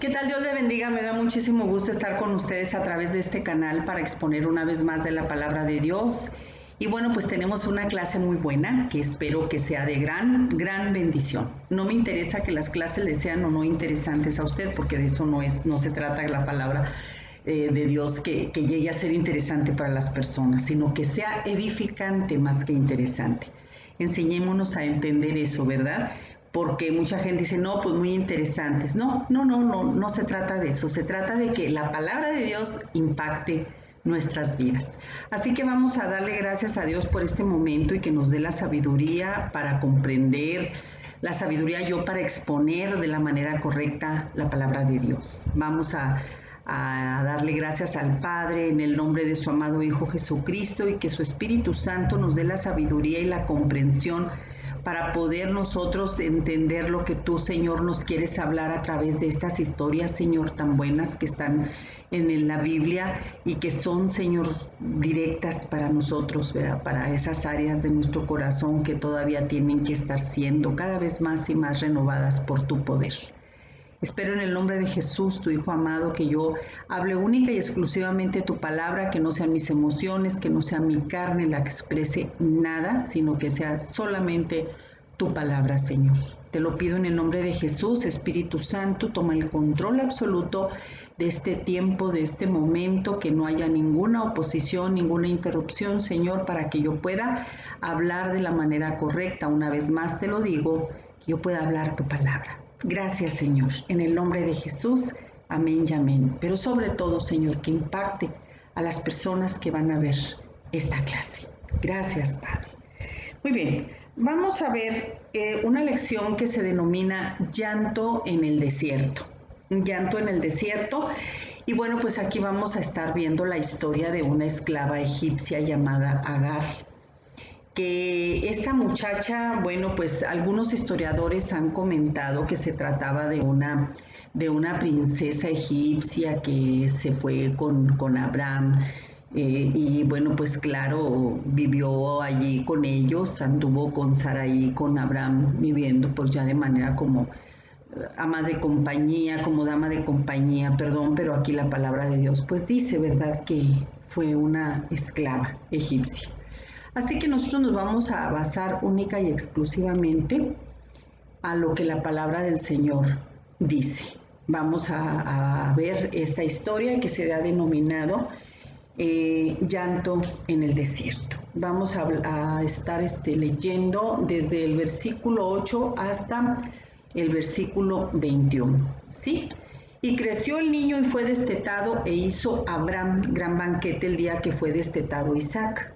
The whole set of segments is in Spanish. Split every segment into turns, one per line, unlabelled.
¿Qué tal? Dios le bendiga, me da muchísimo gusto estar con ustedes a través de este canal para exponer una vez más de la palabra de Dios. Y bueno, pues tenemos una clase muy buena que espero que sea de gran bendición. No me interesa que las clases le sean o no interesantes a usted, porque de eso no se trata la palabra de Dios, que llegue a ser interesante para las personas, sino que sea edificante más que interesante. Enseñémonos a entender eso, ¿verdad? Porque mucha gente dice, no, pues muy interesantes. No se trata de eso, se trata de que la palabra de Dios impacte nuestras vidas. Así que vamos a darle gracias a Dios por este momento y que nos dé la sabiduría para comprender, la sabiduría yo para exponer de la manera correcta la palabra de Dios. Vamos a darle gracias al Padre en el nombre de su amado Hijo Jesucristo y que su Espíritu Santo nos dé la sabiduría y la comprensión para poder nosotros entender lo que tú, Señor, nos quieres hablar a través de estas historias, Señor, tan buenas que están en la Biblia y que son, Señor, directas para nosotros, ¿verdad? Para esas áreas de nuestro corazón que todavía tienen que estar siendo cada vez más y más renovadas por tu poder. Espero en el nombre de Jesús, tu Hijo amado, que yo hable única y exclusivamente tu palabra, que no sean mis emociones, que no sea mi carne la que exprese nada, sino que sea solamente tu palabra, Señor. Te lo pido en el nombre de Jesús, Espíritu Santo, toma el control absoluto de este tiempo, de este momento, que no haya ninguna oposición, ninguna interrupción, Señor, para que yo pueda hablar de la manera correcta. Una vez más te lo digo, que yo pueda hablar tu palabra. Gracias, Señor, en el nombre de Jesús, amén y amén. Pero sobre todo, Señor, que impacte a las personas que van a ver esta clase. Gracias, Padre. Muy bien, vamos a ver una lección que se denomina llanto en el desierto. Llanto en el desierto. Y bueno, pues aquí vamos a estar viendo la historia de una esclava egipcia llamada Agar. Que esta muchacha, bueno, pues algunos historiadores han comentado que se trataba de una princesa egipcia que se fue con Abraham y bueno, pues claro, vivió allí con ellos, anduvo con Sarai, con Abraham, viviendo pues ya de manera como ama de compañía, como dama de compañía, perdón, pero aquí la palabra de Dios pues dice, ¿verdad?, que fue una esclava egipcia. Así que nosotros nos vamos a basar única y exclusivamente a lo que la palabra del Señor dice. Vamos a ver esta historia que se ha denominado llanto en el desierto. Vamos a estar leyendo desde el versículo 8 hasta el versículo 21, ¿sí? Y creció el niño y fue destetado e hizo Abraham gran banquete el día que fue destetado Isaac.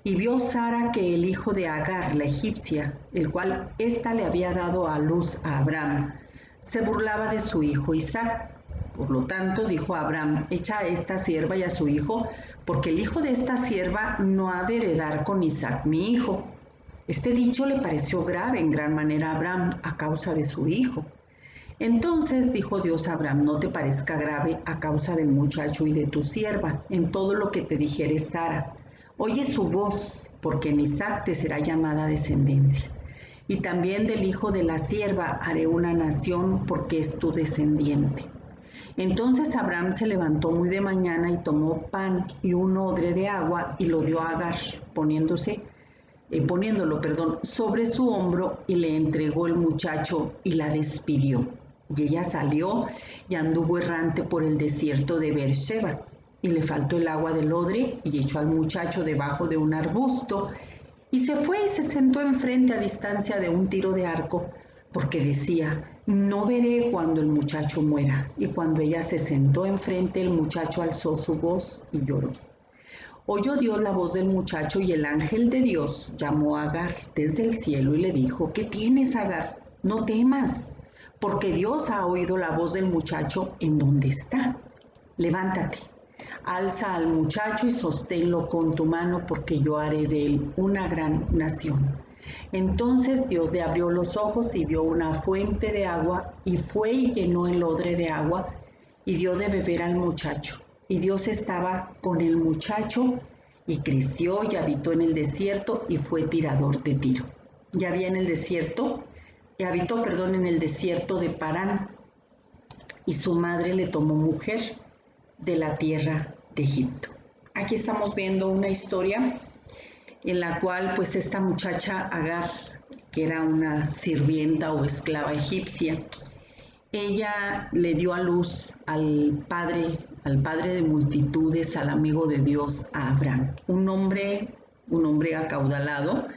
Y vio Sara que el hijo de Agar, la egipcia, el cual ésta le había dado a luz a Abraham, se burlaba de su hijo Isaac. Por lo tanto, dijo Abraham, echa a esta sierva y a su hijo, porque el hijo de esta sierva no ha de heredar con Isaac mi hijo. Este dicho le pareció grave en gran manera a Abraham a causa de su hijo. Entonces dijo Dios a Abraham, no te parezca grave a causa del muchacho y de tu sierva, en todo lo que te dijere Sara. Oye su voz, porque en Isaac te será llamada descendencia. Y también del hijo de la sierva haré una nación, porque es tu descendiente. Entonces Abraham se levantó muy de mañana y tomó pan y un odre de agua y lo dio a Agar, poniéndolo sobre su hombro, y le entregó el muchacho y la despidió. Y ella salió y anduvo errante por el desierto de Beersheba. Y le faltó el agua del odre y echó al muchacho debajo de un arbusto y se fue y se sentó enfrente a distancia de un tiro de arco, porque decía, no veré cuando el muchacho muera. Y cuando ella se sentó enfrente, el muchacho alzó su voz y lloró. Oyó Dios la voz del muchacho y el ángel de Dios llamó a Agar desde el cielo y le dijo, ¿qué tienes, Agar? No temas, porque Dios ha oído la voz del muchacho en donde está. Levántate. Alza al muchacho y sosténlo con tu mano, porque yo haré de él una gran nación. Entonces Dios le abrió los ojos y vio una fuente de agua, y fue y llenó el odre de agua, y dio de beber al muchacho. Y Dios estaba con el muchacho, y creció y habitó en el desierto, y fue tirador de tiro. Habitó en el desierto de Parán. y su madre le tomó mujer de la tierra de Egipto. Aquí estamos viendo una historia en la cual pues esta muchacha Agar, que era una sirvienta o esclava egipcia, ella le dio a luz al padre de multitudes, al amigo de Dios, a Abraham, un hombre acaudalado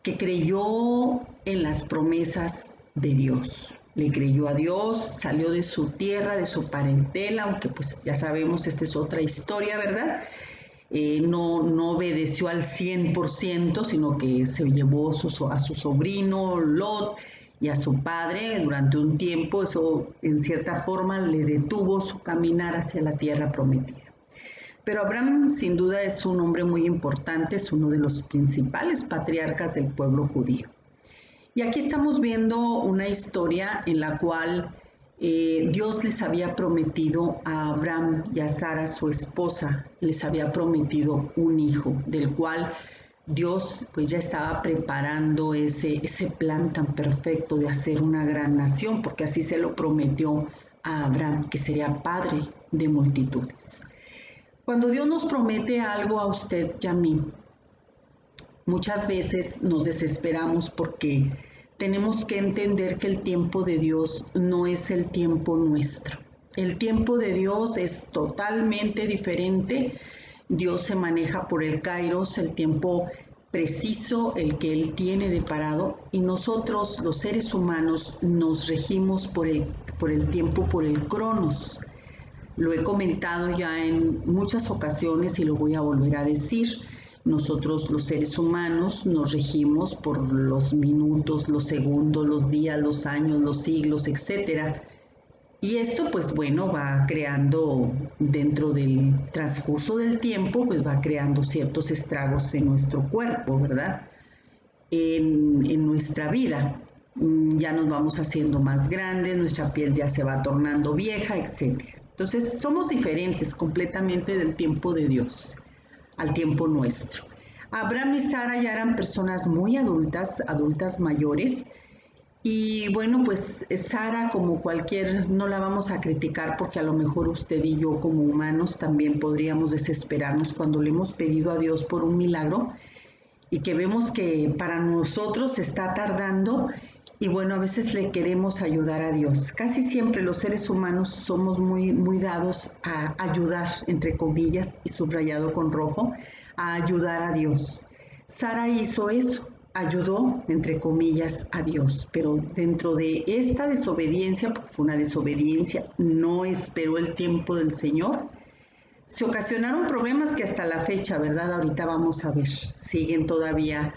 que creyó en las promesas de Dios. Le creyó a Dios, salió de su tierra, de su parentela, aunque pues ya sabemos, esta es otra historia, ¿verdad? No obedeció al 100%, sino que se llevó a su sobrino Lot y a su padre durante un tiempo. Eso en cierta forma le detuvo su caminar hacia la tierra prometida. Pero Abraham sin duda es un hombre muy importante, es uno de los principales patriarcas del pueblo judío. Y aquí estamos viendo una historia en la cual Dios les había prometido a Abraham y a Sara, su esposa, les había prometido un hijo, del cual Dios pues ya estaba preparando ese plan tan perfecto de hacer una gran nación, porque así se lo prometió a Abraham, que sería padre de multitudes. Cuando Dios nos promete algo a usted y a mí, muchas veces nos desesperamos porque tenemos que entender que el tiempo de Dios no es el tiempo nuestro. El tiempo de Dios es totalmente diferente. Dios se maneja por el kairos, el tiempo preciso, el que Él tiene deparado, y nosotros, los seres humanos, nos regimos por el tiempo, por el cronos. Lo he comentado ya en muchas ocasiones y lo voy a volver a decir. Nosotros los seres humanos nos regimos por los minutos, los segundos, los días, los años, los siglos, etc. Y esto pues bueno va creando dentro del transcurso del tiempo, pues va creando ciertos estragos en nuestro cuerpo, ¿verdad? En nuestra vida. Ya nos vamos haciendo más grandes, nuestra piel ya se va tornando vieja, etc. Entonces somos diferentes completamente del tiempo de Dios al tiempo nuestro. Abraham y Sara ya eran personas muy adultas mayores, y bueno, pues Sara, como cualquier, no la vamos a criticar porque a lo mejor usted y yo como humanos también podríamos desesperarnos cuando le hemos pedido a Dios por un milagro y que vemos que para nosotros está tardando. Y bueno, a veces le queremos ayudar a Dios. Casi siempre los seres humanos somos muy dados a ayudar, entre comillas, y subrayado con rojo, a ayudar a Dios. Sara hizo eso, ayudó, entre comillas, a Dios. Pero dentro de esta desobediencia, porque fue una desobediencia, no esperó el tiempo del Señor, se ocasionaron problemas que hasta la fecha, ¿verdad? Ahorita vamos a ver, siguen todavía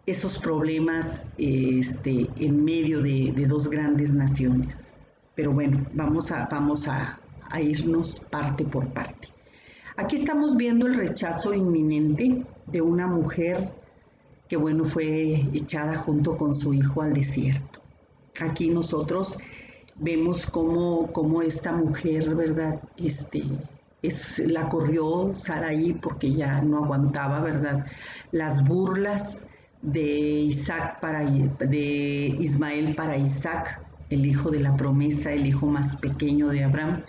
esos problemas en medio de dos grandes naciones. Pero bueno, vamos a irnos parte por parte. Aquí estamos viendo el rechazo inminente de una mujer que, bueno, fue echada junto con su hijo al desierto. Aquí nosotros vemos cómo esta mujer, ¿verdad? La corrió Sarai porque ya no aguantaba, ¿verdad? Las burlas de Ismael para Isaac, el hijo de la promesa, el hijo más pequeño de Abraham.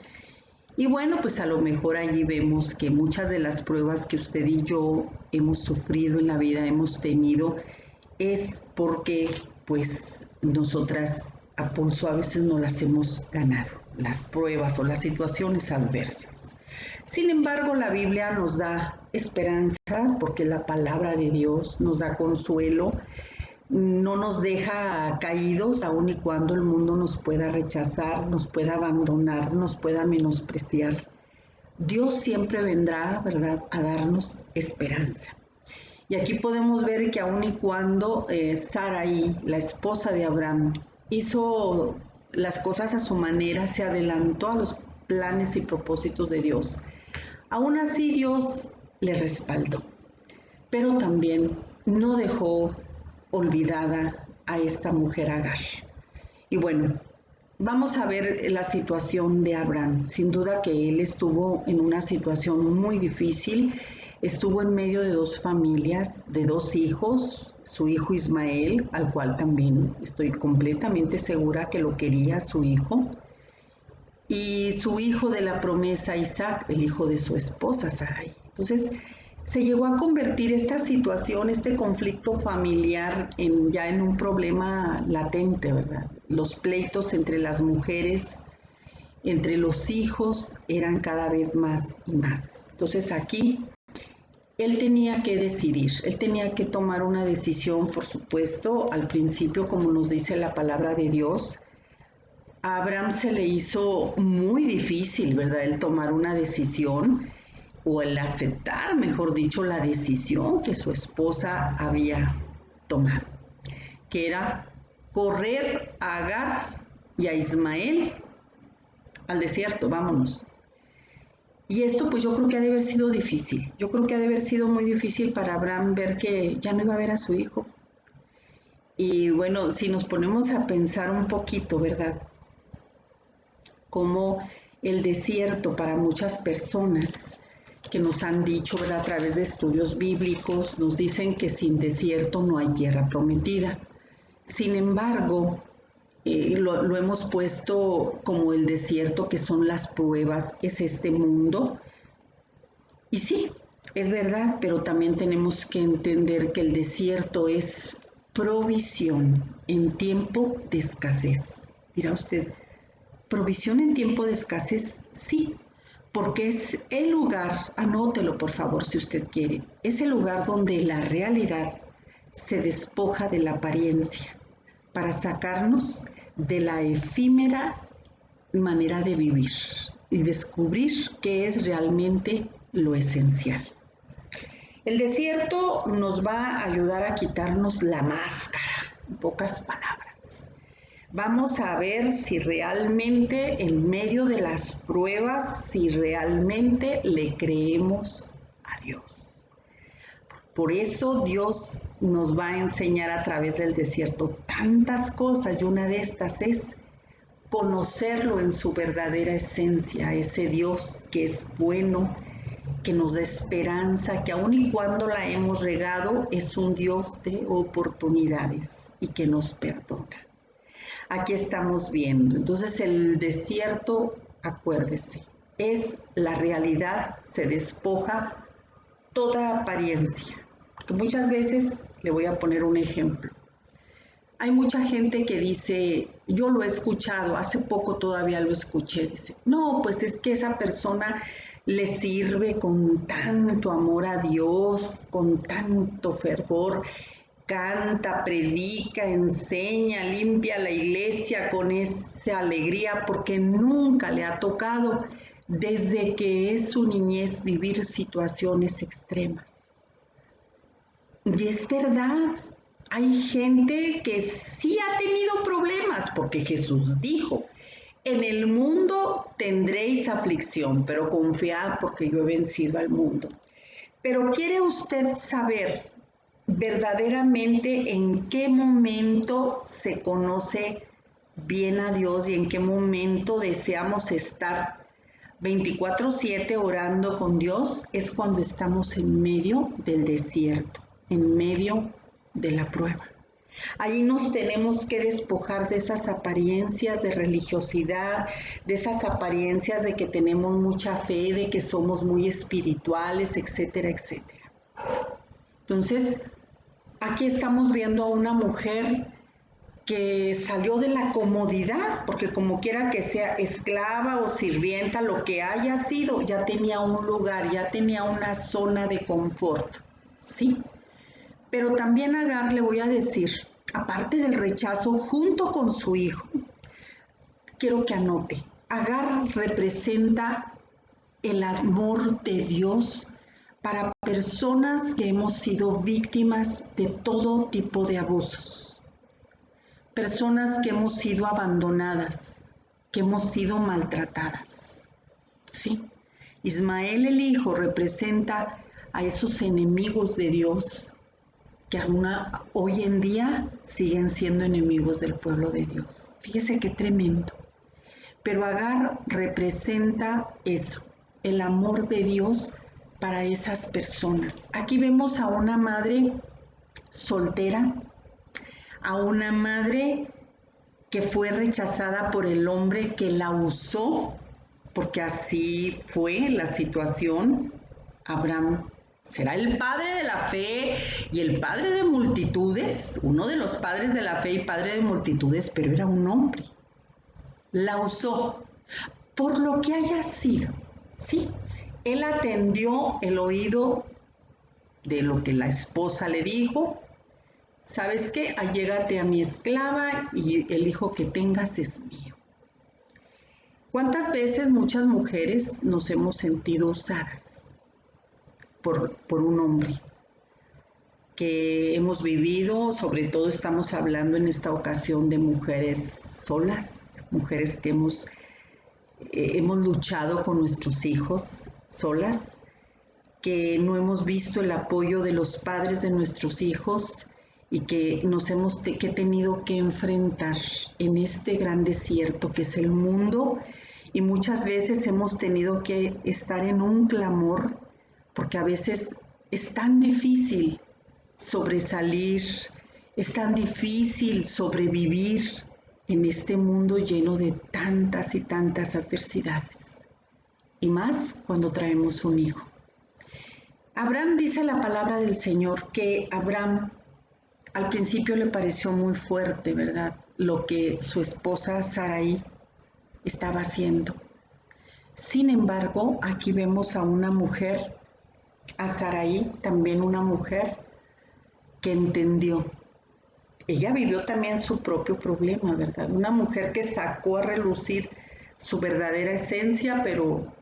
Y bueno, pues a lo mejor allí vemos que muchas de las pruebas que usted y yo hemos sufrido en la vida, hemos tenido, es porque pues nosotras a pulso a veces no las hemos ganado, las pruebas o las situaciones adversas. Sin embargo, la Biblia nos da esperanza porque la palabra de Dios nos da consuelo, no nos deja caídos aun y cuando el mundo nos pueda rechazar, nos pueda abandonar, nos pueda menospreciar. Dios siempre vendrá, ¿verdad?, a darnos esperanza. Y aquí podemos ver que aun y cuando Sarai, la esposa de Abraham, hizo las cosas a su manera, se adelantó a los planes y propósitos de Dios, aún así Dios le respaldó, pero también no dejó olvidada a esta mujer Agar. Y bueno, vamos a ver la situación de Abraham. Sin duda que él estuvo en una situación muy difícil, estuvo en medio de dos familias, de dos hijos, su hijo Ismael, al cual también estoy completamente segura que lo quería su hijo, y su hijo de la promesa, Isaac, el hijo de su esposa, Sarai. Entonces, se llegó a convertir esta situación, este conflicto familiar, ya en un problema latente, ¿verdad? Los pleitos entre las mujeres, entre los hijos, eran cada vez más y más. Entonces, aquí él tenía que decidir, él tenía que tomar una decisión, por supuesto, al principio, como nos dice la palabra de Dios. A Abraham se le hizo muy difícil, ¿verdad?, el tomar una decisión o el aceptar, mejor dicho, la decisión que su esposa había tomado, que era correr a Agar y a Ismael al desierto, vámonos. Y esto pues yo creo que ha de haber sido difícil, yo creo que ha de haber sido muy difícil para Abraham ver que ya no iba a ver a su hijo. Y bueno, si nos ponemos a pensar un poquito, ¿verdad?, como el desierto para muchas personas que nos han dicho, ¿verdad?, a través de estudios bíblicos, nos dicen que sin desierto no hay tierra prometida. Sin embargo, lo hemos puesto como el desierto, que son las pruebas, es este mundo. Y sí, es verdad, pero también tenemos que entender que el desierto es provisión en tiempo de escasez. Dirá usted, ¿provisión en tiempo de escasez? Sí, porque es el lugar, anótelo por favor si usted quiere, es el lugar donde la realidad se despoja de la apariencia para sacarnos de la efímera manera de vivir y descubrir qué es realmente lo esencial. El desierto nos va a ayudar a quitarnos la máscara, en pocas palabras. Vamos a ver si realmente en medio de las pruebas, si realmente le creemos a Dios. Por eso Dios nos va a enseñar a través del desierto tantas cosas, y una de estas es conocerlo en su verdadera esencia, ese Dios que es bueno, que nos da esperanza, que aun y cuando la hemos regado, es un Dios de oportunidades y que nos perdona. Aquí estamos viendo, entonces el desierto, acuérdese, es la realidad, se despoja toda apariencia. Porque muchas veces, le voy a poner un ejemplo, hay mucha gente que dice, yo lo he escuchado, hace poco todavía lo escuché, dice, no, pues es que esa persona le sirve con tanto amor a Dios, con tanto fervor, canta, predica, enseña, limpia la iglesia con esa alegría, porque nunca le ha tocado desde que es su niñez vivir situaciones extremas. Y es verdad, hay gente que sí ha tenido problemas, porque Jesús dijo, en el mundo tendréis aflicción, pero confiad porque yo he vencido al mundo. Pero ¿quiere usted saber verdaderamente en qué momento se conoce bien a Dios y en qué momento deseamos estar 24/7 orando con Dios? Es cuando estamos en medio del desierto, en medio de la prueba. Ahí nos tenemos que despojar de esas apariencias de religiosidad, de esas apariencias de que tenemos mucha fe, de que somos muy espirituales, etcétera, etcétera. Entonces, aquí estamos viendo a una mujer que salió de la comodidad, porque como quiera que sea esclava o sirvienta, lo que haya sido, ya tenía un lugar, ya tenía una zona de confort, ¿sí? Pero también a Agar le voy a decir, aparte del rechazo junto con su hijo, quiero que anote, Agar representa el amor de Dios para personas que hemos sido víctimas de todo tipo de abusos, personas que hemos sido abandonadas, que hemos sido maltratadas. Sí, Ismael el hijo representa a esos enemigos de Dios que aún hoy en día siguen siendo enemigos del pueblo de Dios. Fíjese qué tremendo. Pero Agar representa eso, el amor de Dios para esas personas. Aquí vemos a una madre soltera, a una madre que fue rechazada por el hombre que la usó porque así fue la situación. Abraham será el padre de la fe y el padre de multitudes, uno de los padres de la fe y padre de multitudes, pero era un hombre. La usó por lo que haya sido, ¿sí? Él atendió el oído de lo que la esposa le dijo. ¿Sabes qué? Allégate a mi esclava y el hijo que tengas es mío. ¿Cuántas veces muchas mujeres nos hemos sentido usadas por un hombre que hemos vivido? Sobre todo estamos hablando en esta ocasión de mujeres solas, mujeres que hemos luchado con nuestros hijos solas, que no hemos visto el apoyo de los padres de nuestros hijos y que nos hemos tenido que enfrentar en este gran desierto que es el mundo, y muchas veces hemos tenido que estar en un clamor porque a veces es tan difícil sobresalir, es tan difícil sobrevivir en este mundo lleno de tantas y tantas adversidades, y más cuando traemos un hijo. Abraham, dice la palabra del Señor que Abraham al principio le pareció muy fuerte, ¿verdad?, lo que su esposa Sarai estaba haciendo. Sin embargo, aquí vemos a una mujer, a Sarai, también una mujer que entendió. Ella vivió también su propio problema, ¿verdad? Una mujer que sacó a relucir su verdadera esencia, pero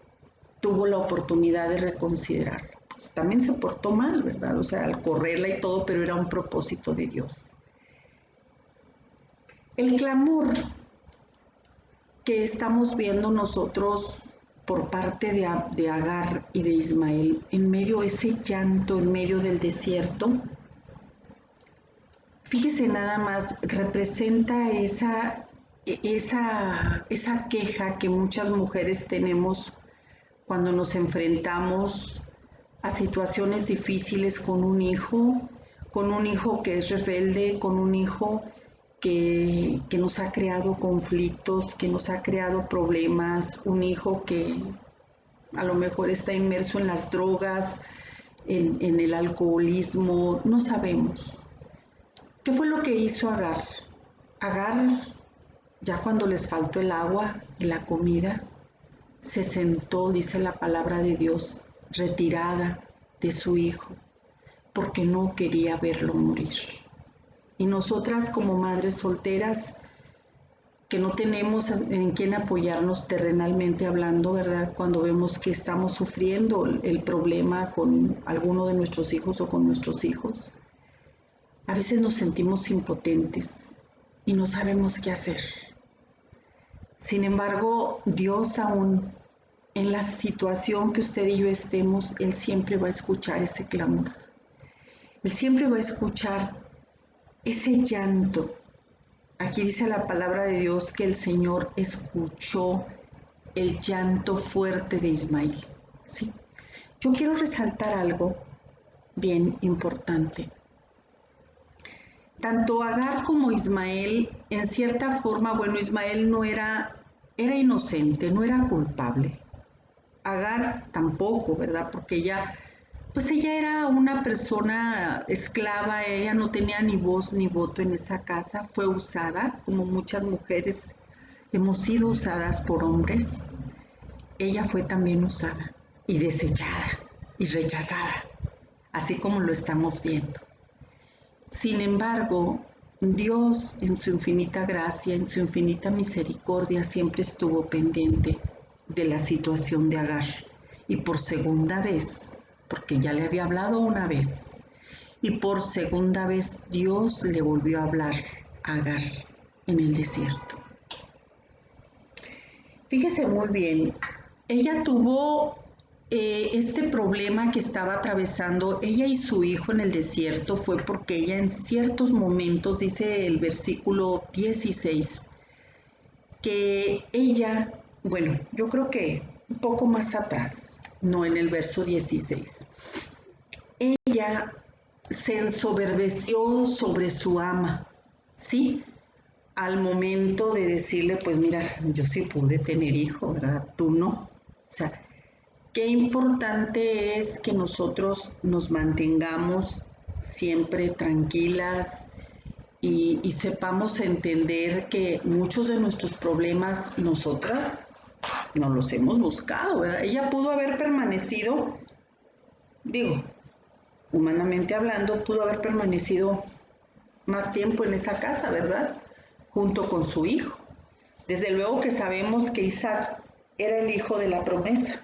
tuvo la oportunidad de reconsiderarlo. Pues también se portó mal, ¿verdad? O sea, al correrla y todo, pero era un propósito de Dios. El clamor que estamos viendo nosotros por parte de Agar y de Ismael, en medio de ese llanto, en medio del desierto, fíjese nada más, representa esa queja que muchas mujeres tenemos cuando nos enfrentamos a situaciones difíciles con un hijo que es rebelde, con un hijo que nos ha creado conflictos, que nos ha creado problemas, un hijo que a lo mejor está inmerso en las drogas, en el alcoholismo, no sabemos. ¿Qué fue lo que hizo Agar? Agar, ya cuando les faltó el agua y la comida, se sentó, dice la palabra de Dios, retirada de su hijo, porque no quería verlo morir. Y nosotras como madres solteras, que no tenemos en quién apoyarnos terrenalmente hablando, ¿verdad?, cuando vemos que estamos sufriendo el problema con alguno de nuestros hijos o con nuestros hijos, a veces nos sentimos impotentes y no sabemos qué hacer. Sin embargo, Dios, aún en la situación que usted y yo estemos, Él siempre va a escuchar ese clamor. Él siempre va a escuchar ese llanto. Aquí dice la palabra de Dios que el Señor escuchó el llanto fuerte de Ismael. ¿Sí? Yo quiero resaltar algo bien importante. Tanto Agar como Ismael, en cierta forma, bueno, Ismael no era inocente, no era culpable. Agar tampoco, ¿verdad? Porque ella era una persona esclava, ella no tenía ni voz ni voto en esa casa, fue usada, como muchas mujeres hemos sido usadas por hombres. Ella fue también usada y desechada y rechazada, así como lo estamos viendo. Sin embargo, Dios en su infinita gracia, en su infinita misericordia, siempre estuvo pendiente de la situación de Agar. Y por segunda vez, porque ya le había hablado una vez, y por segunda vez Dios le volvió a hablar a Agar en el desierto. Fíjese muy bien, ella tuvo este problema que estaba atravesando ella y su hijo en el desierto fue porque ella en ciertos momentos, dice el versículo 16, que ella, bueno, yo creo que un poco más atrás, no en el verso 16, ella se ensoberbeció sobre su ama, ¿sí? al momento de decirle, pues mira, yo sí pude tener hijo, ¿verdad? Tú no. O sea, qué importante es que nosotros nos mantengamos siempre tranquilas y sepamos entender que muchos de nuestros problemas nosotras no los hemos buscado, ¿verdad? Ella pudo haber permanecido, digo, humanamente hablando, pudo haber permanecido más tiempo en esa casa, ¿verdad? Junto con su hijo. Desde luego que sabemos que Isaac era el hijo de la promesa,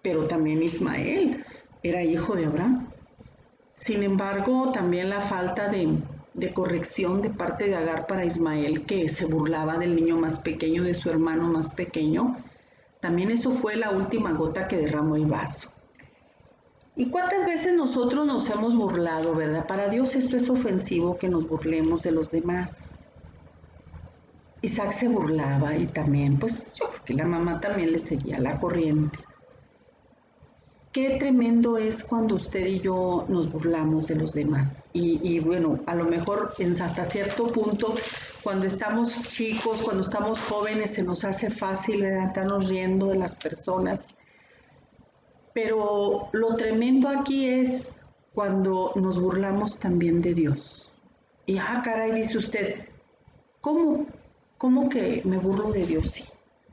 pero también Ismael era hijo de Abraham. Sin embargo, también la falta de corrección de parte de Agar para Ismael, que se burlaba del niño más pequeño, de su hermano más pequeño, también eso fue la última gota que derramó el vaso. ¿Y cuántas veces nosotros nos hemos burlado, verdad? Para Dios esto es ofensivo, que nos burlemos de los demás. Isaac se burlaba y también, pues yo creo que la mamá también le seguía la corriente. Qué tremendo es cuando usted y yo nos burlamos de los demás. Y bueno, a lo mejor hasta cierto punto, cuando estamos chicos, cuando estamos jóvenes, se nos hace fácil estarnos riendo de las personas. Pero lo tremendo aquí es cuando nos burlamos también de Dios. Y caray, dice usted, ¿cómo? ¿Cómo que me burlo de Dios? Sí,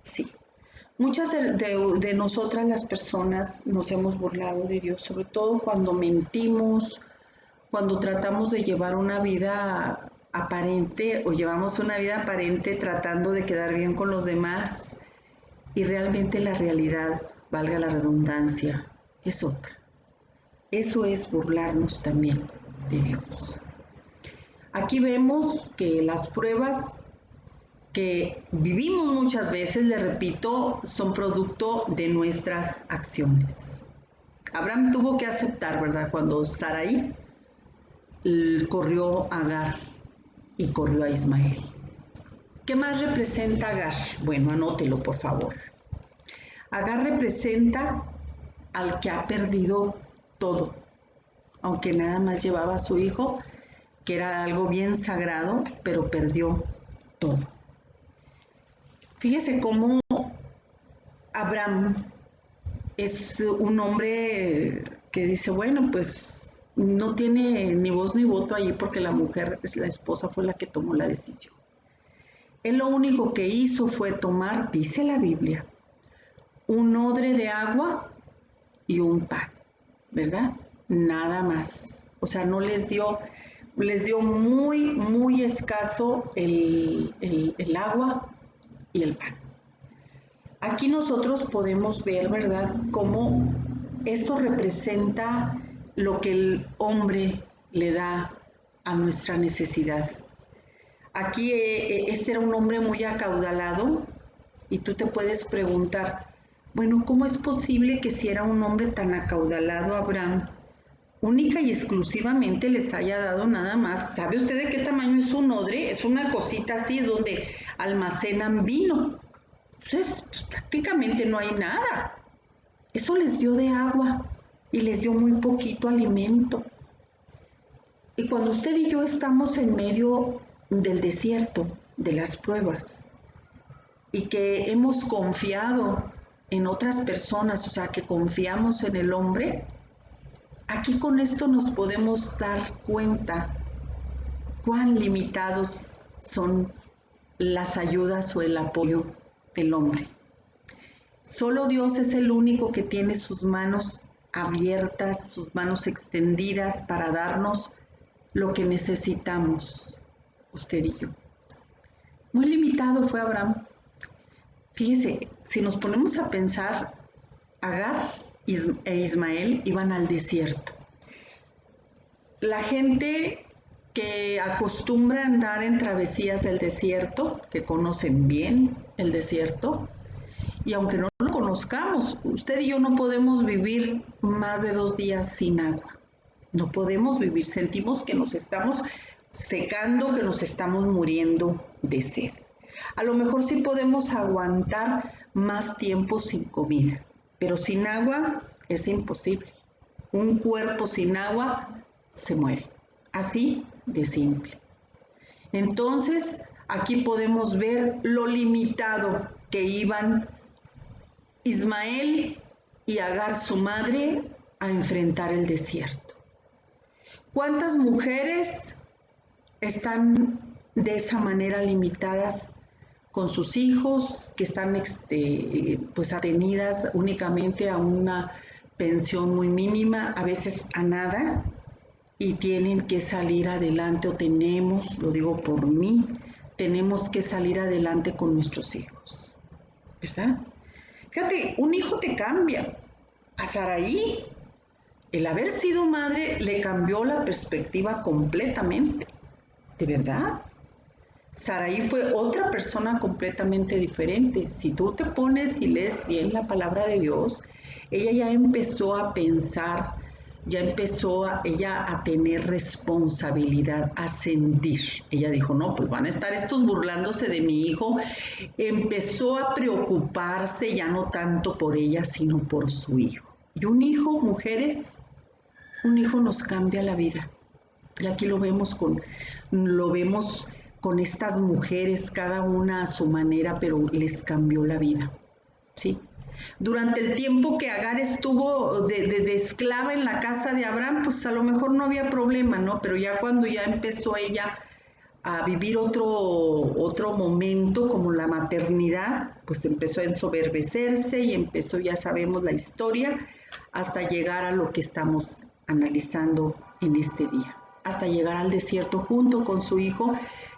sí. Muchas de nosotras las personas nos hemos burlado de Dios, sobre todo cuando mentimos, cuando tratamos de llevar una vida aparente o llevamos una vida aparente tratando de quedar bien con los demás y realmente la realidad, valga la redundancia, es otra. Eso es burlarnos también de Dios. Aquí vemos que las pruebas que vivimos muchas veces, le repito, son producto de nuestras acciones. Abraham tuvo que aceptar, ¿verdad? Cuando Sarai corrió a Agar y corrió a Ismael. ¿Qué más representa Agar? Bueno, anótelo, por favor. Agar representa al que ha perdido todo, aunque nada más llevaba a su hijo, que era algo bien sagrado, pero perdió todo. Fíjese cómo Abraham es un hombre que dice, bueno, pues no tiene ni voz ni voto allí porque la mujer, la esposa, fue la que tomó la decisión. Él lo único que hizo fue tomar, dice la Biblia, un odre de agua y un pan, ¿verdad? Nada más. O sea, no les dio muy, muy escaso el agua y el pan. Aquí nosotros podemos ver, ¿verdad?, cómo esto representa lo que el hombre le da a nuestra necesidad. Aquí este era un hombre muy acaudalado y tú te puedes preguntar, bueno, ¿cómo es posible que si era un hombre tan acaudalado Abraham, única y exclusivamente les haya dado nada más? ¿Sabe usted de qué tamaño es un odre? Es una cosita así, es donde almacenan vino. Entonces, pues, prácticamente no hay nada. Eso les dio de agua y les dio muy poquito alimento. Y cuando usted y yo estamos en medio del desierto, de las pruebas, y que hemos confiado en otras personas, o sea, que confiamos en el hombre, aquí con esto nos podemos dar cuenta cuán limitados son las ayudas o el apoyo del hombre. Solo Dios es el único que tiene sus manos abiertas, sus manos extendidas para darnos lo que necesitamos, usted y yo. Muy limitado fue Abraham. Fíjese, si nos ponemos a pensar, Agar e Ismael iban al desierto. La gente que acostumbra a andar en travesías del desierto, que conocen bien el desierto, y aunque no lo conozcamos, usted y yo no podemos vivir más de 2 días sin agua. No podemos vivir, sentimos que nos estamos secando, que nos estamos muriendo de sed. A lo mejor sí podemos aguantar más tiempo sin comida, pero sin agua es imposible. Un cuerpo sin agua se muere, así de simple. Entonces, Aquí podemos ver lo limitado que iban Ismael y Agar, su madre, a enfrentar el desierto. ¿Cuántas mujeres están de esa manera limitadas con sus hijos, que están pues atenidas únicamente a una pensión muy mínima, a veces a nada, y tienen que salir adelante, o tenemos, lo digo por mí, tenemos que salir adelante con nuestros hijos, ¿verdad? Fíjate, un hijo te cambia. A Saraí, el haber sido madre le cambió la perspectiva completamente, ¿de verdad? Saraí fue otra persona completamente diferente. Si tú te pones y lees bien la palabra de Dios, ella ya empezó a pensar, ya empezó ella a tener responsabilidad, a sentir. Ella dijo, no, pues van a estar estos burlándose de mi hijo. Empezó a preocuparse ya no tanto por ella, sino por su hijo. Y un hijo, mujeres, un hijo nos cambia la vida. Y aquí lo vemos con estas mujeres, cada una a su manera, pero les cambió la vida, ¿sí? Durante el tiempo que Agar estuvo de esclava en la casa de Abraham, pues a lo mejor no había problema, ¿no? Pero ya cuando ya empezó ella a vivir otro momento como la maternidad, pues empezó a ensoberbecerse y empezó, ya sabemos la historia, hasta llegar a lo que estamos analizando en este día, hasta llegar al desierto junto con su hijo,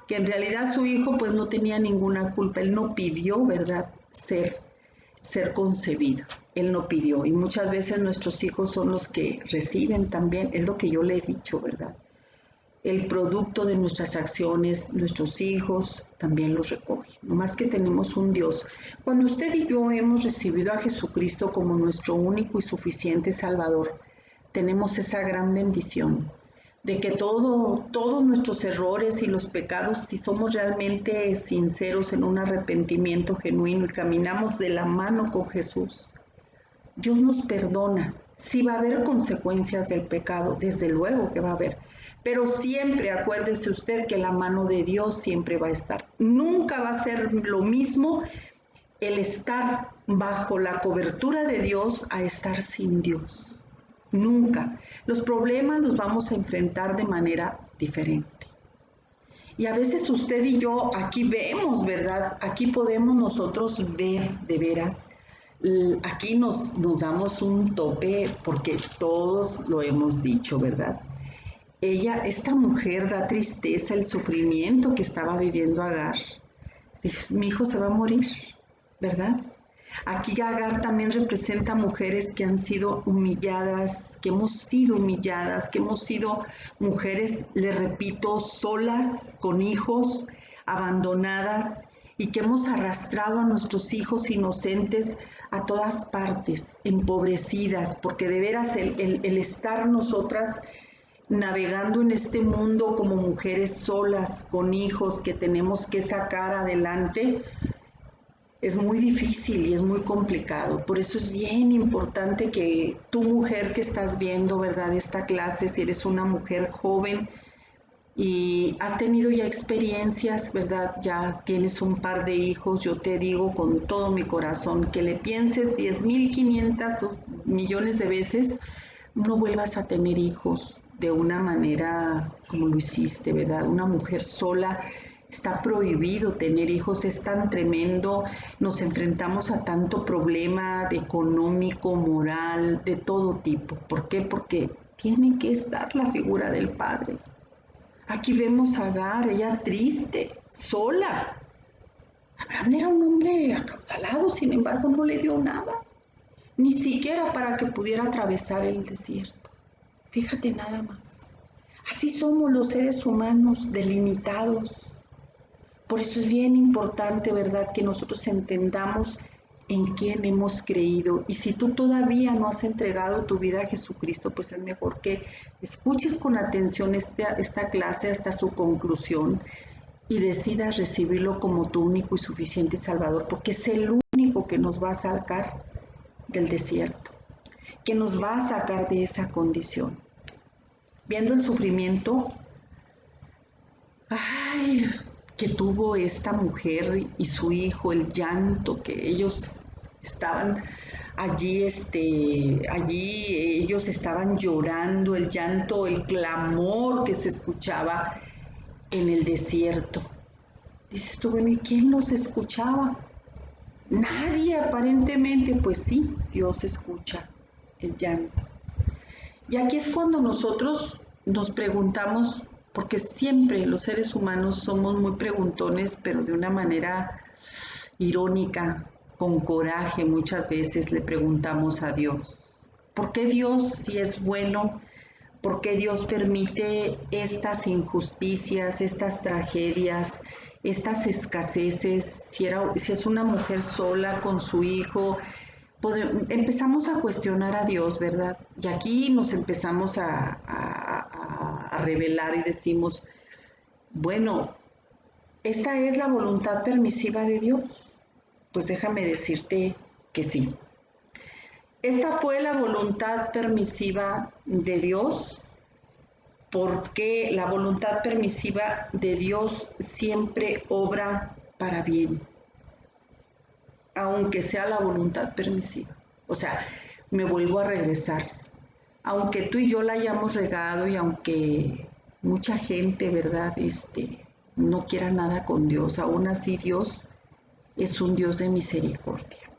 que en realidad su hijo pues no tenía ninguna culpa, él no pidió, ¿verdad?, ser concebido, él no pidió, y muchas veces nuestros hijos son los que reciben también, es lo que yo le he dicho, ¿verdad?, el producto de nuestras acciones, nuestros hijos también los recogen. No más que tenemos un Dios. Cuando usted y yo hemos recibido a Jesucristo como nuestro único y suficiente Salvador, tenemos esa gran bendición de que todos nuestros errores y los pecados, si somos realmente sinceros en un arrepentimiento genuino y caminamos de la mano con Jesús, Dios nos perdona. Sí va a haber consecuencias del pecado, desde luego que va a haber, pero siempre acuérdese usted que la mano de Dios siempre va a estar. Nunca va a ser lo mismo el estar bajo la cobertura de Dios a estar sin Dios. Nunca. Los problemas los vamos a enfrentar de manera diferente. Y a veces usted y yo aquí vemos, ¿verdad? Aquí podemos nosotros ver de veras. Aquí nos damos un tope porque todos lo hemos dicho, ¿verdad? Esta mujer da tristeza el sufrimiento que estaba viviendo Agar. Dice, mi hijo se va a morir, ¿verdad? Aquí Agar también representa mujeres que han sido humilladas, que hemos sido humilladas, que hemos sido mujeres, le repito, solas, con hijos, abandonadas, y que hemos arrastrado a nuestros hijos inocentes a todas partes, empobrecidas, porque de veras el estar nosotras navegando en este mundo como mujeres solas, con hijos que tenemos que sacar adelante, es muy difícil y es muy complicado. Por eso es bien importante que tú, mujer que estás viendo, ¿verdad?, esta clase, si eres una mujer joven y has tenido ya experiencias, ¿verdad?, ya tienes un par de hijos, yo te digo con todo mi corazón que le pienses 10.500 millones de veces, no vuelvas a tener hijos de una manera como lo hiciste, ¿verdad? Una mujer sola, está prohibido tener hijos, es tan tremendo, nos enfrentamos a tanto problema de económico, moral, de todo tipo. ¿Por qué? Porque tiene que estar la figura del padre. Aquí vemos a Agar, ella triste, sola. Abraham era un hombre acaudalado, sin embargo no le dio nada, ni siquiera para que pudiera atravesar el desierto. Fíjate nada más. Así somos los seres humanos, delimitados. Por eso es bien importante, ¿verdad?, que nosotros entendamos en quién hemos creído. Y si tú todavía no has entregado tu vida a Jesucristo, pues es mejor que escuches con atención esta clase hasta su conclusión y decidas recibirlo como tu único y suficiente Salvador, porque es el único que nos va a sacar del desierto, que nos va a sacar de esa condición. Viendo el sufrimiento, ay, que tuvo esta mujer y su hijo, el llanto que ellos estaban allí, ellos estaban llorando, el llanto, el clamor que se escuchaba en el desierto. Dices tú, bueno, ¿y quién los escuchaba? Nadie aparentemente. Pues sí, Dios escucha el llanto. Y aquí es cuando nosotros nos preguntamos, porque siempre los seres humanos somos muy preguntones, pero de una manera irónica, con coraje, muchas veces le preguntamos a Dios, ¿por qué Dios, si es bueno, por qué Dios permite estas injusticias, estas tragedias, estas escaseces? Si es una mujer sola con su hijo, empezamos a cuestionar a Dios, ¿verdad? Y aquí nos empezamos a revelar y decimos, bueno, ¿esta es la voluntad permisiva de Dios? Pues déjame decirte que sí. Esta fue la voluntad permisiva de Dios, porque la voluntad permisiva de Dios siempre obra para bien, aunque sea la voluntad permisiva. O sea, me vuelvo a regresar. Aunque tú y yo la hayamos regado y aunque mucha gente, ¿verdad?, no quiera nada con Dios, aún así Dios es un Dios de misericordia.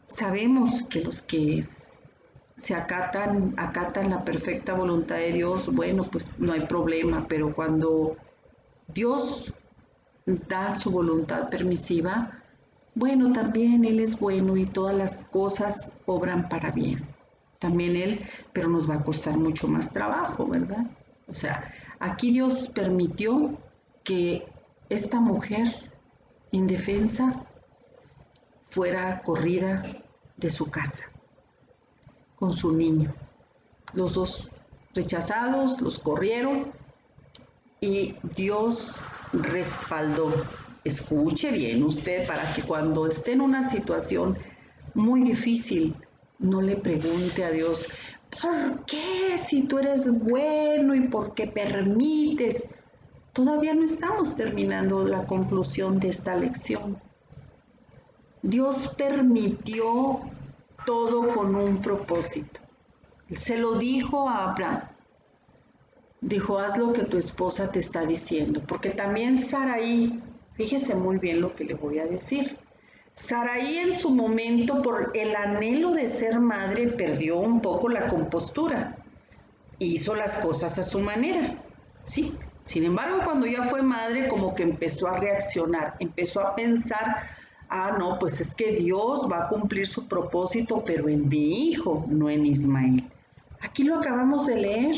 Sabemos que los que se acatan la perfecta voluntad de Dios, bueno, pues no hay problema, pero cuando Dios da su voluntad permisiva, bueno, también Él es bueno y todas las cosas obran para bien. También Él, pero nos va a costar mucho más trabajo, ¿verdad? O sea, aquí Dios permitió que esta mujer indefensa fuera corrida de su casa con su niño. Los dos rechazados, los corrieron y Dios respaldó. Escuche bien usted para que cuando esté en una situación muy difícil no le pregunte a Dios, ¿por qué si tú eres bueno y por qué permites? Todavía no estamos terminando la conclusión de esta lección. Dios permitió todo con un propósito. Se lo dijo a Abraham. Dijo, haz lo que tu esposa te está diciendo. Porque también Saraí, fíjese muy bien lo que le voy a decir. Saraí en su momento, por el anhelo de ser madre, perdió un poco la compostura. Hizo las cosas a su manera. Sí. Sin embargo, cuando ya fue madre, como que empezó a reaccionar, empezó a pensar, no, pues es que Dios va a cumplir su propósito, pero en mi hijo, no en Ismael. Aquí lo acabamos de leer.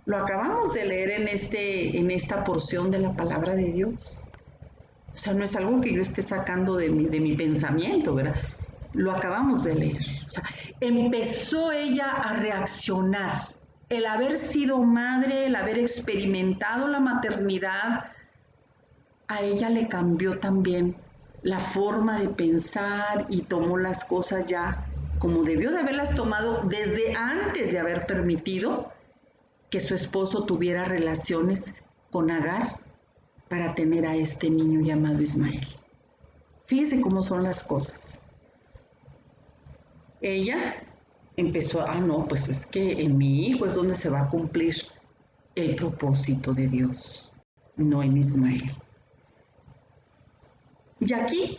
Lo acabamos de leer en esta porción de la palabra de Dios. O sea, no es algo que yo esté sacando de mi pensamiento, ¿verdad? Lo acabamos de leer. O sea, empezó ella a reaccionar. El haber sido madre, el haber experimentado la maternidad, a ella le cambió también la forma de pensar y tomó las cosas ya como debió de haberlas tomado desde antes de haber permitido que su esposo tuviera relaciones con Agar para tener a este niño llamado Ismael. Fíjese cómo son las cosas. Ella empezó, no, pues es que en mi hijo es donde se va a cumplir el propósito de Dios, no en Ismael. Y aquí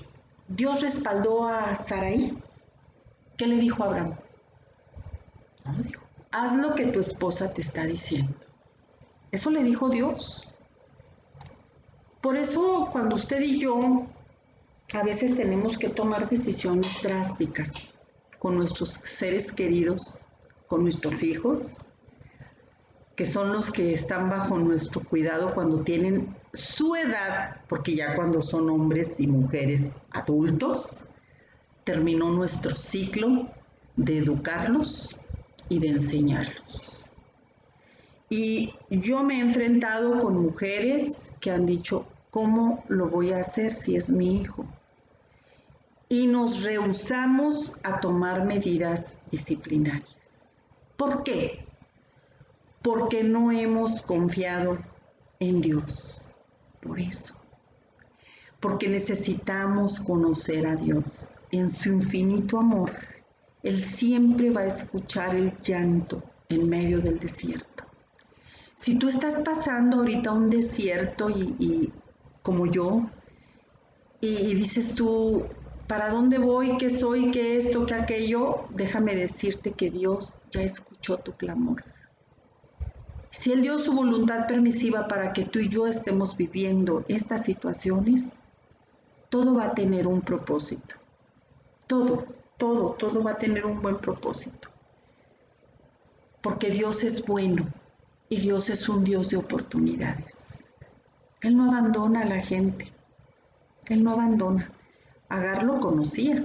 Dios respaldó a Saraí. ¿Qué le dijo a Abraham? No lo dijo. Haz lo que tu esposa te está diciendo. Eso le dijo Dios. Por eso cuando usted y yo a veces tenemos que tomar decisiones drásticas con nuestros seres queridos, con nuestros hijos, que son los que están bajo nuestro cuidado cuando tienen su edad, porque ya cuando son hombres y mujeres adultos, terminó nuestro ciclo de educarlos y de enseñarlos. Y yo me he enfrentado con mujeres que han dicho, ¿cómo lo voy a hacer si es mi hijo? Y nos rehusamos a tomar medidas disciplinarias. ¿Por qué? Porque no hemos confiado en Dios. Por eso, porque necesitamos conocer a Dios. En su infinito amor, Él siempre va a escuchar el llanto en medio del desierto. Si tú estás pasando ahorita un desierto y como yo, y dices tú, ¿para dónde voy? ¿Qué soy? ¿Qué esto? ¿Qué aquello? Déjame decirte que Dios ya escuchó tu clamor. Si Él dio su voluntad permisiva para que tú y yo estemos viviendo estas situaciones, todo va a tener un propósito. Todo va a tener un buen propósito. Porque Dios es bueno y Dios es un Dios de oportunidades. Él no abandona a la gente. Él no abandona. Agar lo conocía.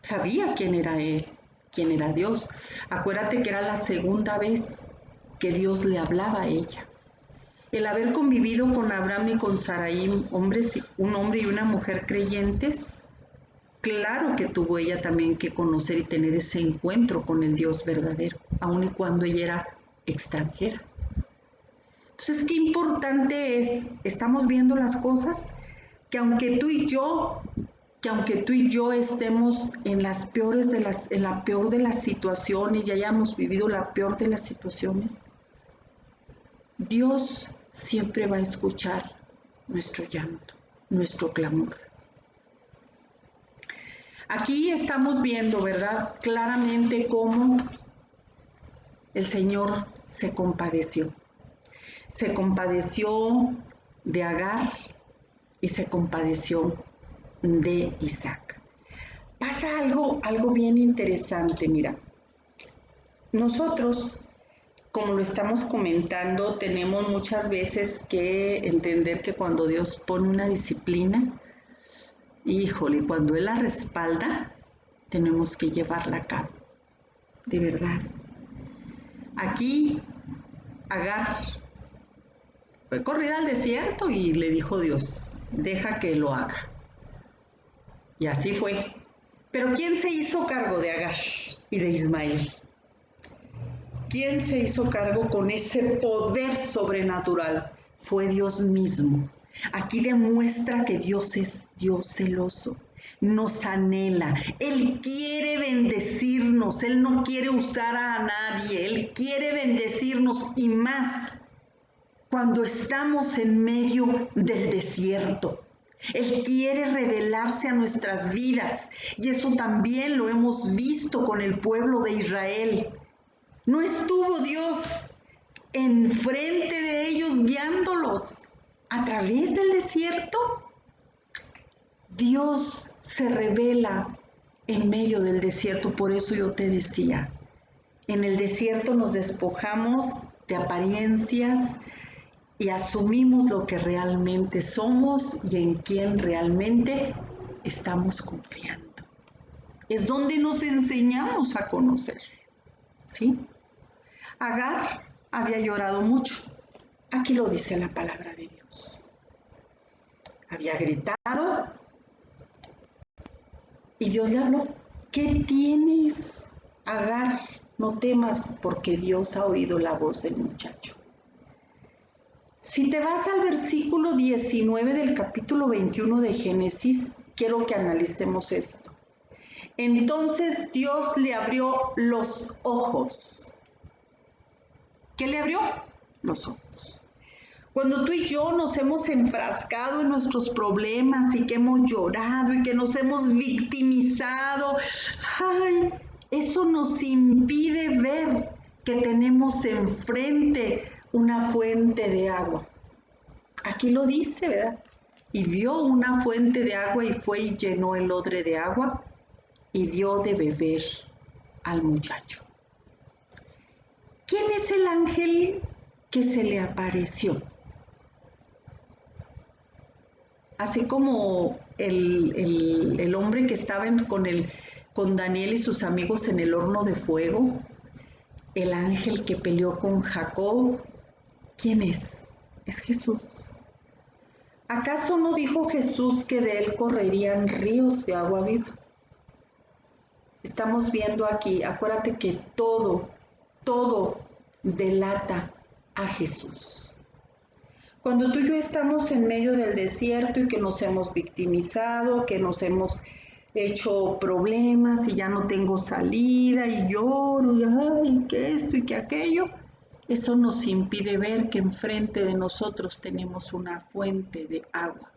Sabía quién era Él, quién era Dios. Acuérdate que era la segunda vez que Dios le hablaba a ella. El haber convivido con Abraham y con Sarai, un hombre y una mujer creyentes, claro que tuvo ella también que conocer y tener ese encuentro con el Dios verdadero, aun y cuando ella era extranjera. Entonces, qué importante es, estamos viendo las cosas, que aunque tú y yo estemos en la peor de las situaciones y hayamos vivido la peor de las situaciones, Dios siempre va a escuchar nuestro llanto, nuestro clamor. Aquí estamos viendo, ¿verdad? Claramente cómo el Señor se compadeció. Se compadeció de Agar y se compadeció de Isaac. Pasa algo bien interesante, mira. Nosotros, como lo estamos comentando, tenemos muchas veces que entender que cuando Dios pone una disciplina, híjole, cuando Él la respalda, tenemos que llevarla a cabo, de verdad. Aquí Agar fue corrida al desierto y le dijo Dios, deja que lo haga. Y así fue. Pero ¿quién se hizo cargo de Agar y de Ismael? ¿Quién se hizo cargo con ese poder sobrenatural? Fue Dios mismo. Aquí demuestra que Dios es Dios celoso, nos anhela, Él quiere bendecirnos, Él no quiere usar a nadie, Él quiere bendecirnos y más cuando estamos en medio del desierto. Él quiere revelarse a nuestras vidas y eso también lo hemos visto con el pueblo de Israel. ¿No estuvo Dios enfrente de ellos guiándolos a través del desierto? Dios se revela en medio del desierto, por eso yo te decía, en el desierto nos despojamos de apariencias y asumimos lo que realmente somos y en quién realmente estamos confiando. Es donde nos enseñamos a conocer, ¿sí? Agar había llorado mucho. Aquí lo dice la palabra de Dios. Había gritado y Dios le habló. ¿Qué tienes, Agar? No temas porque Dios ha oído la voz del muchacho. Si te vas al versículo 19 del capítulo 21 de Génesis, quiero que analicemos esto. Entonces Dios le abrió los ojos. ¿Qué le abrió? Los ojos. Cuando tú y yo nos hemos enfrascado en nuestros problemas y que hemos llorado y que nos hemos victimizado, ay, eso nos impide ver que tenemos enfrente una fuente de agua. Aquí lo dice, ¿verdad? Y vio una fuente de agua y fue y llenó el odre de agua y dio de beber al muchacho. ¿Quién es el ángel que se le apareció? Así como el hombre que estaba con Daniel y sus amigos en el horno de fuego, el ángel que peleó con Jacob, ¿quién es? Es Jesús. ¿Acaso no dijo Jesús que de él correrían ríos de agua viva? Estamos viendo aquí, acuérdate que todo delata a Jesús. Cuando tú y yo estamos en medio del desierto y que nos hemos victimizado, que nos hemos hecho problemas y ya no tengo salida y lloro y ay, que esto y que aquello, eso nos impide ver que enfrente de nosotros tenemos una fuente de agua.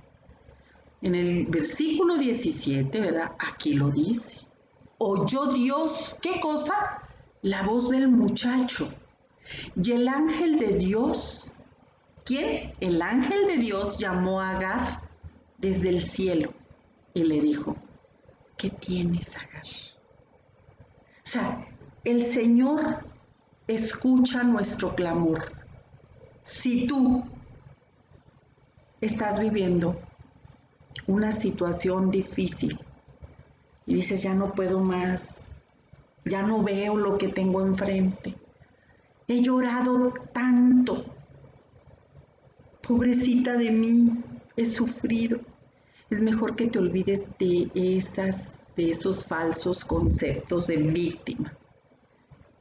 En el versículo 17, ¿verdad? Aquí lo dice. Oyó Dios, ¿qué cosa? La voz del muchacho. Y el ángel de Dios, ¿quién? El ángel de Dios llamó a Agar desde el cielo y le dijo, ¿qué tienes, Agar? O sea, el Señor escucha nuestro clamor. Si tú estás viviendo una situación difícil y dices, ya no puedo más, ya no veo lo que tengo enfrente, he llorado tanto, pobrecita de mí, he sufrido, es mejor que te olvides de esos falsos conceptos de víctima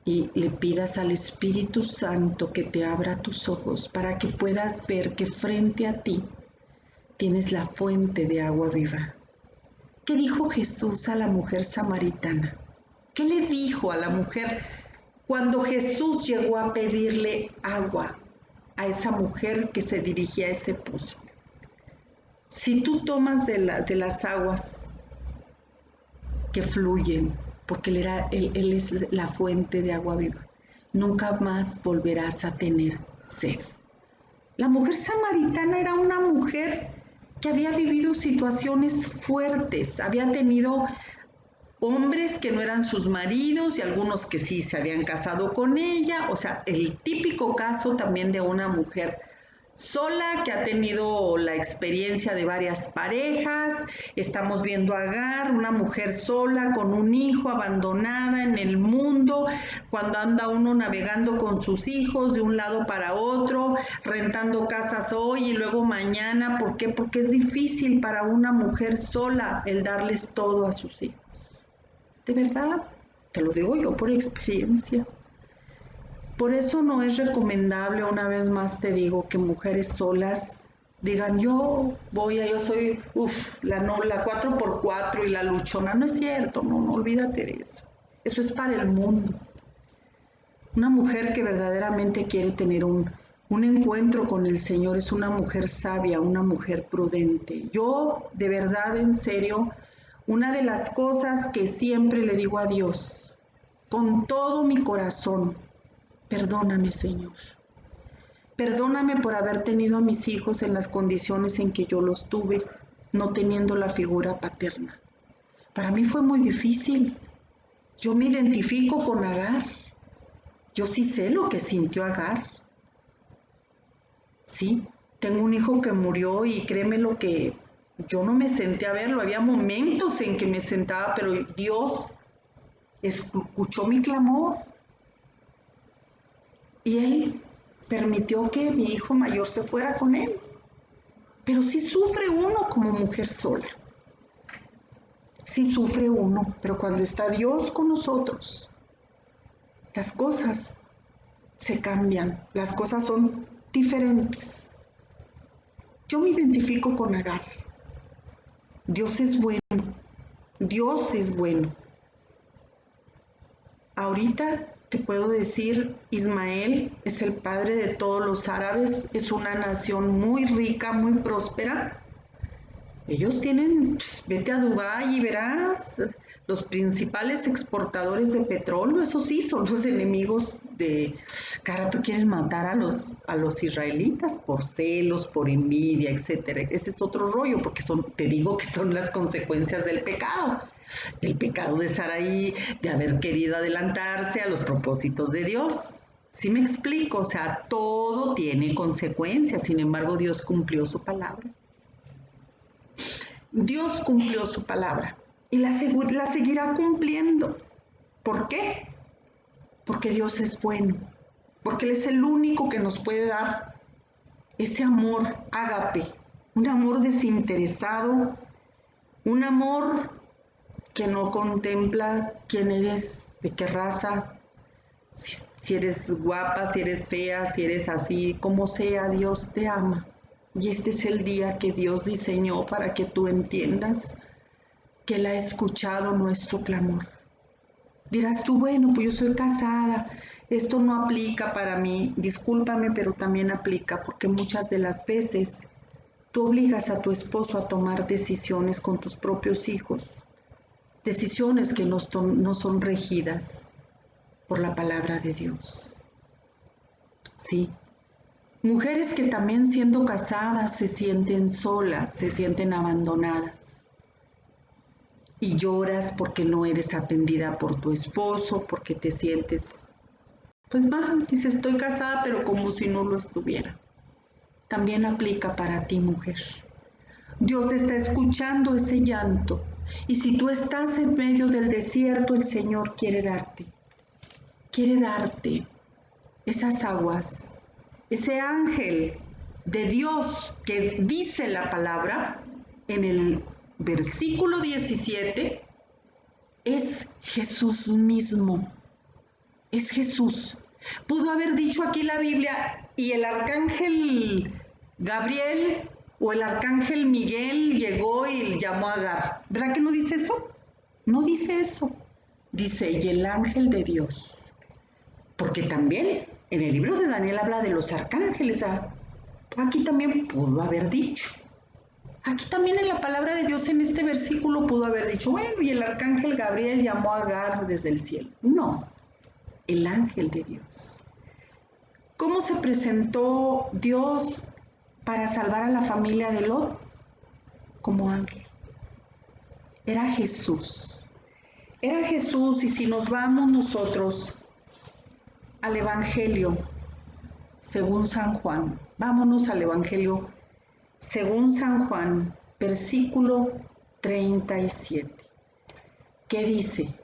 y le pidas al Espíritu Santo que te abra tus ojos para que puedas ver que frente a ti tienes la fuente de agua viva. ¿Qué dijo Jesús a la mujer samaritana? ¿Qué le dijo a la mujer cuando Jesús llegó a pedirle agua a esa mujer que se dirigía a ese pozo? Si tú tomas de las aguas que fluyen, porque él es la fuente de agua viva, nunca más volverás a tener sed. La mujer samaritana era una mujer que había vivido situaciones fuertes, había tenido hombres que no eran sus maridos y algunos que sí se habían casado con ella, o sea, el típico caso también de una mujer sola que ha tenido la experiencia de varias parejas. Estamos viendo a Agar, una mujer sola con un hijo, abandonada en el mundo, cuando anda uno navegando con sus hijos de un lado para otro, rentando casas hoy y luego mañana. ¿Por qué? Porque es difícil para una mujer sola el darles todo a sus hijos. De verdad, te lo digo yo por experiencia. Por eso no es recomendable, una vez más te digo, que mujeres solas digan, yo soy, la 4x4 y la luchona. No es cierto, no, olvídate de eso. Eso es para el mundo. Una mujer que verdaderamente quiere tener un encuentro con el Señor es una mujer sabia, una mujer prudente. Yo, de verdad, en serio, una de las cosas que siempre le digo a Dios, con todo mi corazón, perdóname, Señor. Perdóname por haber tenido a mis hijos en las condiciones en que yo los tuve, no teniendo la figura paterna. Para mí fue muy difícil. Yo me identifico con Agar. Yo sí sé lo que sintió Agar. Sí, tengo un hijo que murió y créeme lo que yo no me senté a verlo. Había momentos en que me sentaba, pero Dios escuchó mi clamor. Y Él permitió que mi hijo mayor se fuera con Él. Pero sí sufre uno como mujer sola. Sí sufre uno, pero cuando está Dios con nosotros, las cosas se cambian, las cosas son diferentes. Yo me identifico con Agar. Dios es bueno, Dios es bueno. Ahorita te puedo decir, Ismael es el padre de todos los árabes, es una nación muy rica, muy próspera. Ellos tienen, vete a Dubái y verás, los principales exportadores de petróleo, eso sí, son los enemigos de, cara, tú quieren matar a los israelitas por celos, por envidia, etcétera. Ese es otro rollo, porque te digo que son las consecuencias del pecado. El pecado de Sarai, de haber querido adelantarse a los propósitos de Dios. ¿Sí me explico? O sea, todo tiene consecuencias, sin embargo, Dios cumplió su palabra. Dios cumplió su palabra y la seguirá cumpliendo. ¿Por qué? Porque Dios es bueno, porque Él es el único que nos puede dar ese amor ágape, un amor desinteresado, un amor que no contempla quién eres, de qué raza, si eres guapa, si eres fea, si eres así, como sea, Dios te ama. Y este es el día que Dios diseñó para que tú entiendas que Él ha escuchado nuestro clamor. Dirás tú, bueno, pues yo soy casada, esto no aplica para mí, discúlpame, pero también aplica porque muchas de las veces tú obligas a tu esposo a tomar decisiones con tus propios hijos, decisiones que no son regidas por la palabra de Dios. Sí, mujeres que también siendo casadas se sienten solas, se sienten abandonadas. Y lloras porque no eres atendida por tu esposo, porque te sientes, pues mal, dices, estoy casada, pero como si no lo estuviera. También aplica para ti, mujer. Dios está escuchando ese llanto. Y si tú estás en medio del desierto, el Señor quiere darte esas aguas, ese ángel de Dios que dice la palabra en el versículo 17, es Jesús mismo, es Jesús. Pudo haber dicho aquí la Biblia, y el arcángel Gabriel o el arcángel Miguel llegó y llamó a Agar. ¿Verdad que no dice eso? No dice eso. Dice, y el ángel de Dios. Porque también en el libro de Daniel habla de los arcángeles. Aquí también pudo haber dicho. Aquí también en la palabra de Dios en este versículo pudo haber dicho, bueno, y el arcángel Gabriel llamó a Agar desde el cielo. No, el ángel de Dios. ¿Cómo se presentó Dios para salvar a la familia de Lot? Como ángel. Era Jesús. Era Jesús, y si nos vamos nosotros al Evangelio según San Juan, vámonos al Evangelio según San Juan, versículo 37. ¿Qué dice?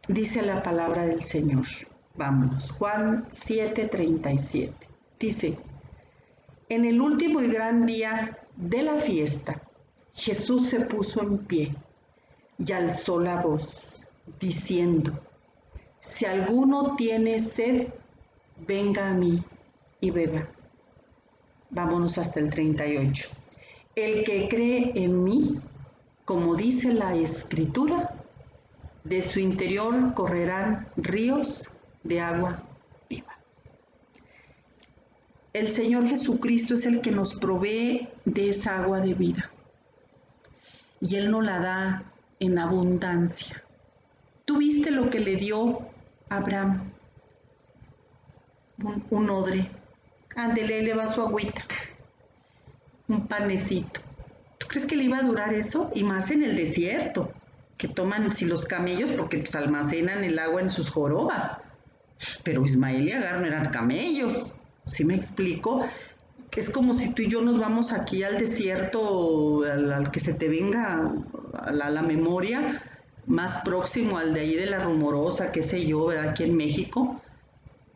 Dice la palabra del Señor. Vámonos, Juan 7:37. Dice, en el último y gran día de la fiesta, Jesús se puso en pie y alzó la voz, diciendo, si alguno tiene sed, venga a mí y beba. Vámonos hasta el 38. El que cree en mí, como dice la Escritura, de su interior correrán ríos de agua viva. El Señor Jesucristo es el que nos provee de esa agua de vida. Y Él nos la da en abundancia. ¿Tú viste lo que le dio a Abraham? Un odre. Ándele, le va su agüita. Un panecito. ¿Tú crees que le iba a durar eso? Y más en el desierto, que toman, si los camellos, porque pues almacenan el agua en sus jorobas. Pero Ismael y Agar no eran camellos. ¿Sí me explico? Es como si tú y yo nos vamos aquí al desierto, al que se te venga a la memoria, más próximo al de ahí de la Rumorosa, qué sé yo, ¿verdad? Aquí en México,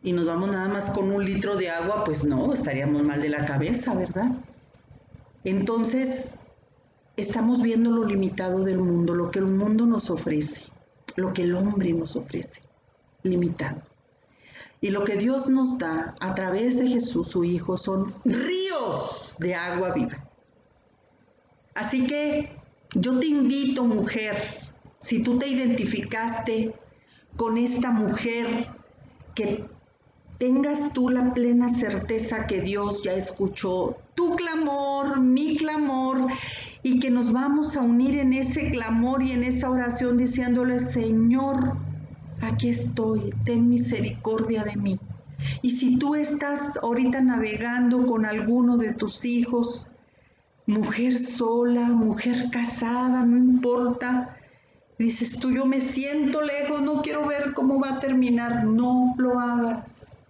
y nos vamos nada más con 1 litro de agua, pues no, estaríamos mal de la cabeza, ¿verdad? Entonces, estamos viendo lo limitado del mundo, lo que el mundo nos ofrece, lo que el hombre nos ofrece, limitado. Y lo que Dios nos da a través de Jesús, su Hijo, son ríos de agua viva. Así que yo te invito, mujer, si tú te identificaste con esta mujer, que tengas tú la plena certeza que Dios ya escuchó tu clamor, mi clamor, y que nos vamos a unir en ese clamor y en esa oración diciéndole, Señor, aquí estoy, ten misericordia de mí. Y si tú estás ahorita navegando con alguno de tus hijos, mujer sola, mujer casada, no importa, dices tú, yo me siento lejos, no quiero ver cómo va a terminar, no lo hagas.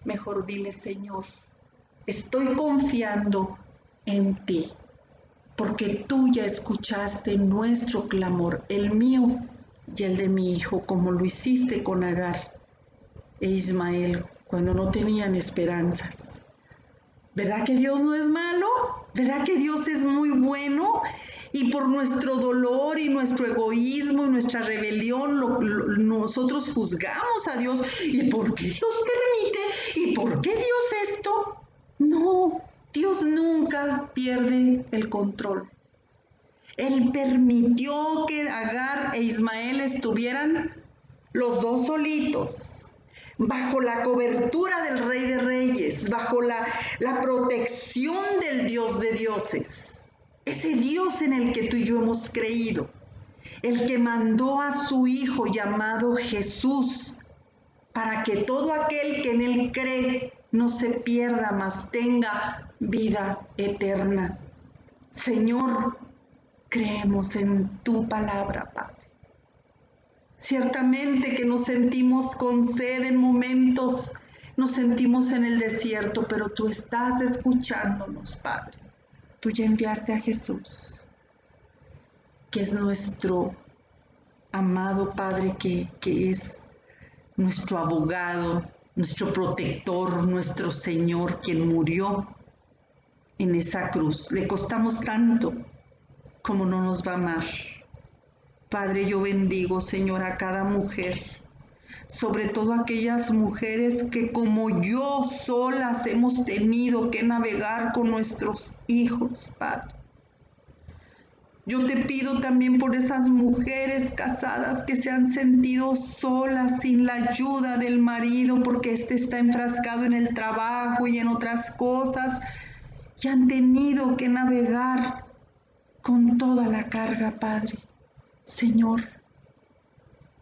Mejor dile, Señor, estoy confiando en ti, porque tú ya escuchaste nuestro clamor, el mío y el de mi hijo, como lo hiciste con Agar e Ismael cuando no tenían esperanzas. ¿Verdad que Dios no es malo? ¿Verdad que Dios es muy bueno? Y por nuestro dolor y nuestro egoísmo y nuestra rebelión, nosotros juzgamos a Dios. ¿Y por qué Dios permite? ¿Y por qué Dios esto? No, Dios nunca pierde el control. Él permitió que Agar e Ismael estuvieran los dos solitos, bajo la cobertura del Rey de Reyes, bajo la protección del Dios de dioses. Ese Dios en el que tú y yo hemos creído, el que mandó a su Hijo llamado Jesús, para que todo aquel que en Él cree no se pierda, mas tenga vida eterna. Señor, creemos en tu palabra, Padre. Ciertamente que nos sentimos con sed en momentos, nos sentimos en el desierto, pero tú estás escuchándonos, Padre. Tú ya enviaste a Jesús, que es nuestro amado Padre, que es nuestro abogado, nuestro protector, nuestro Señor, quien murió en esa cruz. Le costamos tanto, como no nos va a amar. Padre, yo bendigo, Señor, a cada mujer, sobre todo aquellas mujeres que como yo solas hemos tenido que navegar con nuestros hijos, Padre. Yo te pido también por esas mujeres casadas que se han sentido solas sin la ayuda del marido porque éste está enfrascado en el trabajo y en otras cosas y han tenido que navegar con toda la carga, Padre. Señor,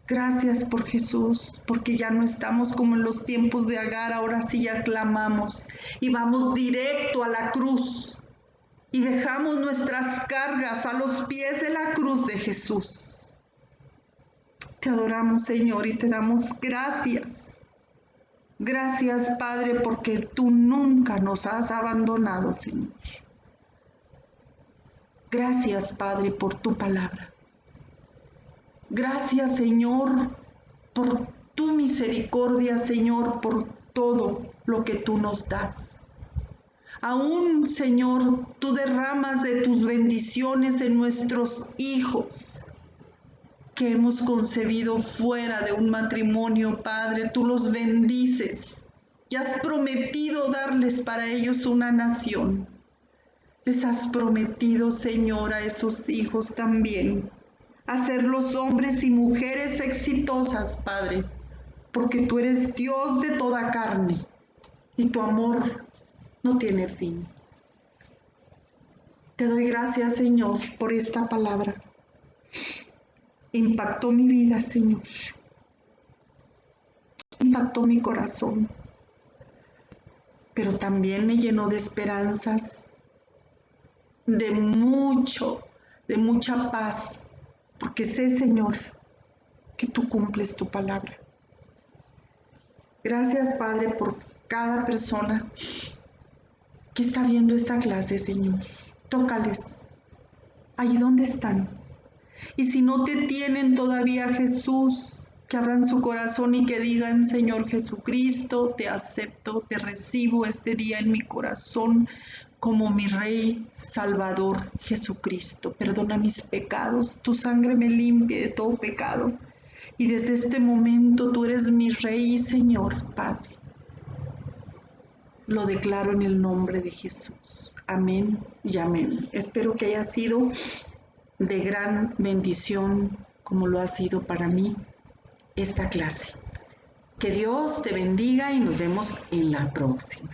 gracias por Jesús, porque ya no estamos como en los tiempos de Agar, ahora sí ya clamamos y vamos directo a la cruz. Y dejamos nuestras cargas a los pies de la cruz de Jesús. Te adoramos, Señor, y te damos gracias. Gracias, Padre, porque tú nunca nos has abandonado, Señor. Gracias, Padre, por tu palabra. Gracias, Señor, por tu misericordia, Señor, por todo lo que tú nos das. Aún, Señor, tú derramas de tus bendiciones en nuestros hijos que hemos concebido fuera de un matrimonio, Padre. Tú los bendices y has prometido darles para ellos una nación. Les has prometido, Señor, a esos hijos también, hacerlos hombres y mujeres exitosas, Padre, porque tú eres Dios de toda carne y tu amor no tiene fin. Te doy gracias, Señor, por esta palabra. Impactó mi vida, Señor. Impactó mi corazón. Pero también me llenó de esperanzas, de mucha paz, porque sé, Señor, que tú cumples tu palabra. Gracias, Padre, por cada persona que está viendo esta clase, Señor. Tócales allí donde están. Y si no te tienen todavía, Jesús, que abran su corazón y que digan: Señor Jesucristo, te acepto, te recibo este día en mi corazón como mi Rey Salvador Jesucristo. Perdona mis pecados, tu sangre me limpie de todo pecado. Y desde este momento tú eres mi Rey y Señor, Padre. Lo declaro en el nombre de Jesús. Amén y amén. Espero que haya sido de gran bendición como lo ha sido para mí esta clase. Que Dios te bendiga y nos vemos en la próxima.